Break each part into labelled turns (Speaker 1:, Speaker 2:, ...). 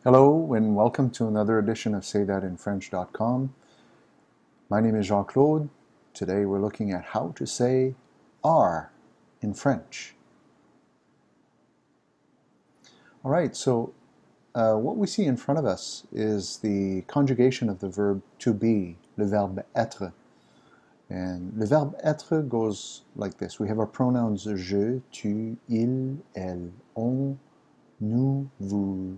Speaker 1: Hello and welcome to another edition of SayThatInFrench.com. My name is Jean-Claude. Today we're looking at how to say are in French. Alright, so what we see in front of us is the conjugation of the verb to be, le verbe être. And le verbe être goes like this. We have our pronouns je, tu, il, elle, on, nous, vous,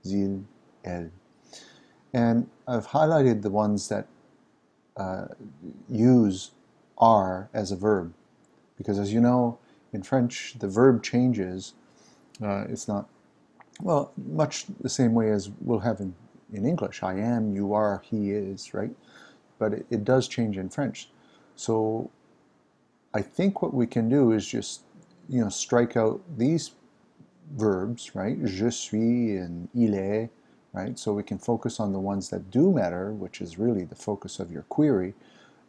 Speaker 1: il, elle. And I've highlighted the ones that use are as a verb, because as you know, in French, the verb changes. It's not, well, much the same way as we'll have in English. I am, you are, he is, right? But it does change in French. So I think what we can do is just, strike out these verbs, right? Je suis and il est, right? So we can focus on the ones that do matter, which is really the focus of your query.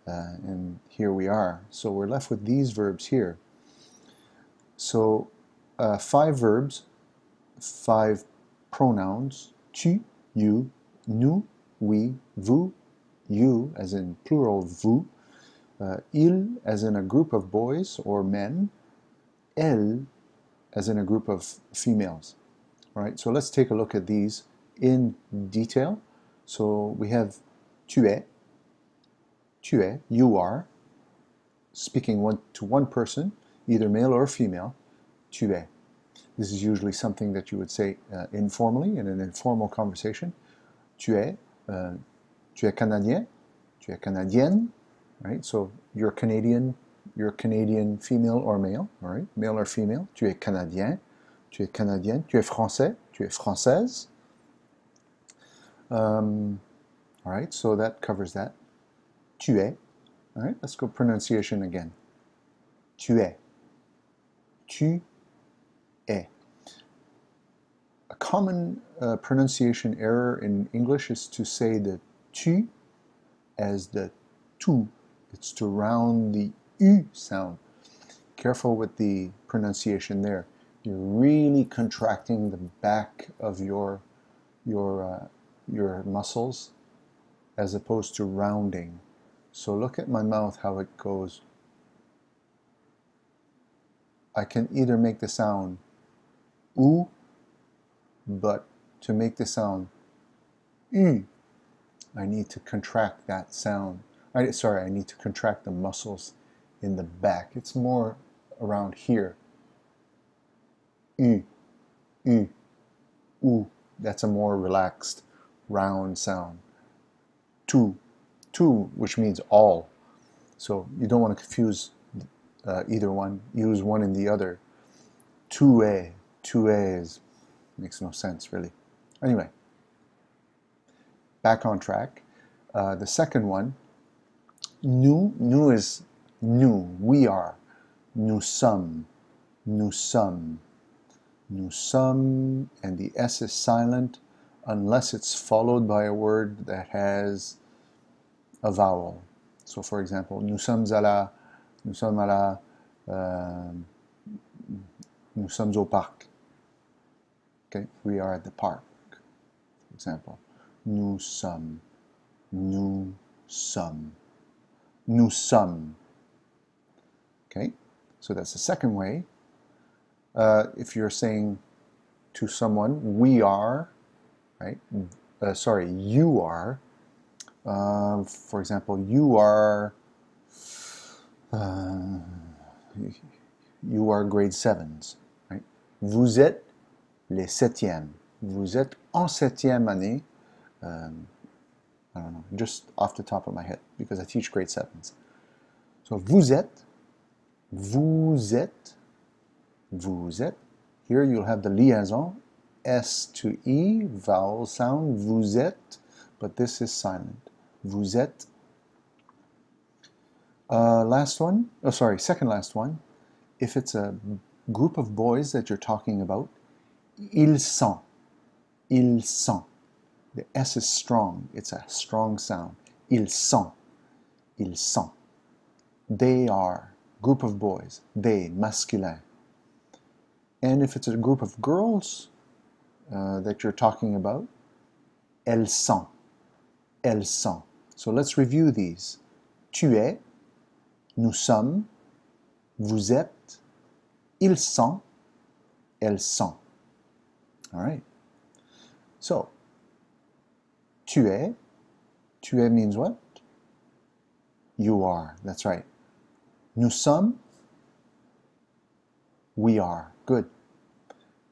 Speaker 1: And here we are. So we're left with these verbs here. So 5 verbs, 5 pronouns: tu, you, nous, we, vous, you as in plural vous, il as in a group of boys or men, elle as in a group of females. All right, so let's take a look at these in detail. So we have tu es, you are, speaking to one person, either male or female, tu es. This is usually something that you would say informally in an informal conversation. Tu es Canadien, tu es Canadienne, right? So you're Canadian female or male, all right? Male or female. Tu es Canadien, tu es Canadienne, tu es Français, tu es Française. All right, so that covers that. Tu es. All right, let's go pronunciation again. Tu es. Tu es. A common pronunciation error in English is to say the tu as the tu. It's to round the u sound. Careful with the pronunciation there. You're really contracting the back of your muscles as opposed to rounding. So look at my mouth, how it goes. I can either make the sound oo, but to make the sound u, I need to contract that sound. I need to contract the muscles in the back. It's more around here. U, u, oo. That's a more relaxed, round sound. Tu, which means all. So you don't want to confuse either one. Use one and the other. Tu es makes no sense really. Anyway, back on track. The second one, nous is nous, we are. Nous sommes, and the S is silent unless it's followed by a word that has a vowel. So for example, nous sommes au parc. Okay, we are at the park, for example. Nous sommes. Okay, so that's the second way. If you're saying to someone, we are, right? You are. For example, you are grade 7s, right? Vous êtes les 7e. Vous êtes en 7e année. I don't know, just off the top of my head, because I teach grade 7s. So vous êtes. Here you'll have the liaison, S to E, vowel sound, vous êtes, but this is silent. Vous êtes. Second last one. If it's a group of boys that you're talking about, ils sont. The S is strong. It's a strong sound. Ils sont. They are. Group of boys. They, masculin. And if it's a group of girls, that you're talking about. Elles sont. Elles sont. So let's review these. Tu es, nous sommes, vous êtes, ils sont, elles sont. All right. So, tu es means what? You are. That's right. Nous sommes, we are. Good.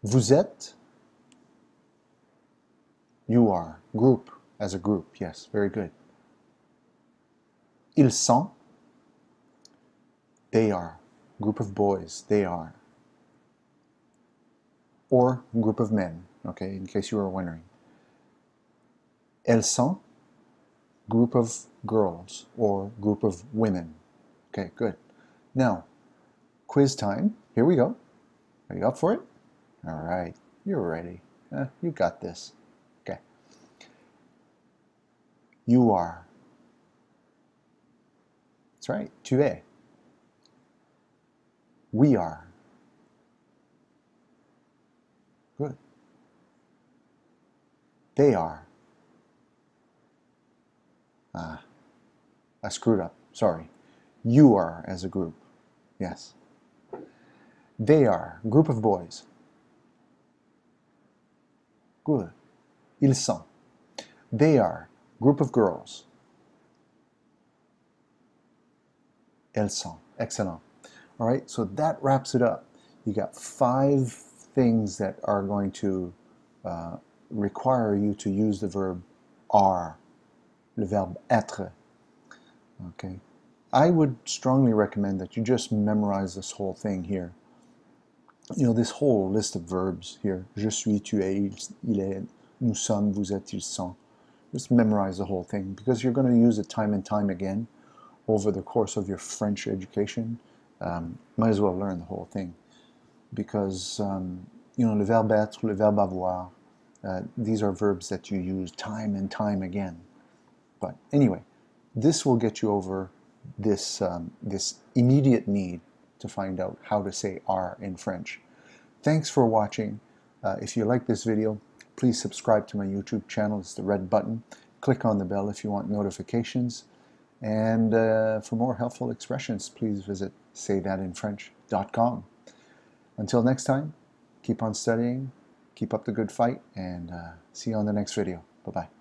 Speaker 1: Vous êtes, you are. Group, as a group. Yes, very good. Ils sont, they are. Group of boys, they are. Or group of men, okay, in case you were wondering. Elles sont, group of girls or group of women. Okay, good. Now, quiz time. Here we go. Are you up for it? All right, you're ready. You got this. Okay. You are. That's right. Tu es. We are. Good. They are. I screwed up. Sorry. You are as a group. Yes. They are. Group of boys. Good. Ils sont. They are. Group of girls. Elles sont. Excellent. All right, so that wraps it up. You got 5 things that are going to require you to use the verb are, le verbe être. Okay, I would strongly recommend that you just memorize this whole thing here. You know, this whole list of verbs here. Je suis, tu es, il est, nous sommes, vous êtes, ils sont. Just memorize the whole thing because you're going to use it time and time again over the course of your French education. Might as well learn the whole thing because you know, le verbe être, le verbe avoir, these are verbs that you use time and time again. But anyway, this will get you over this this immediate need to find out how to say are in French. Thanks for watching. If you like this video, please subscribe to my YouTube channel. It's the red button. Click on the bell if you want notifications. And for more helpful expressions, please visit saythatinfrench.com. Until next time, keep on studying, keep up the good fight, and see you on the next video. Bye-bye.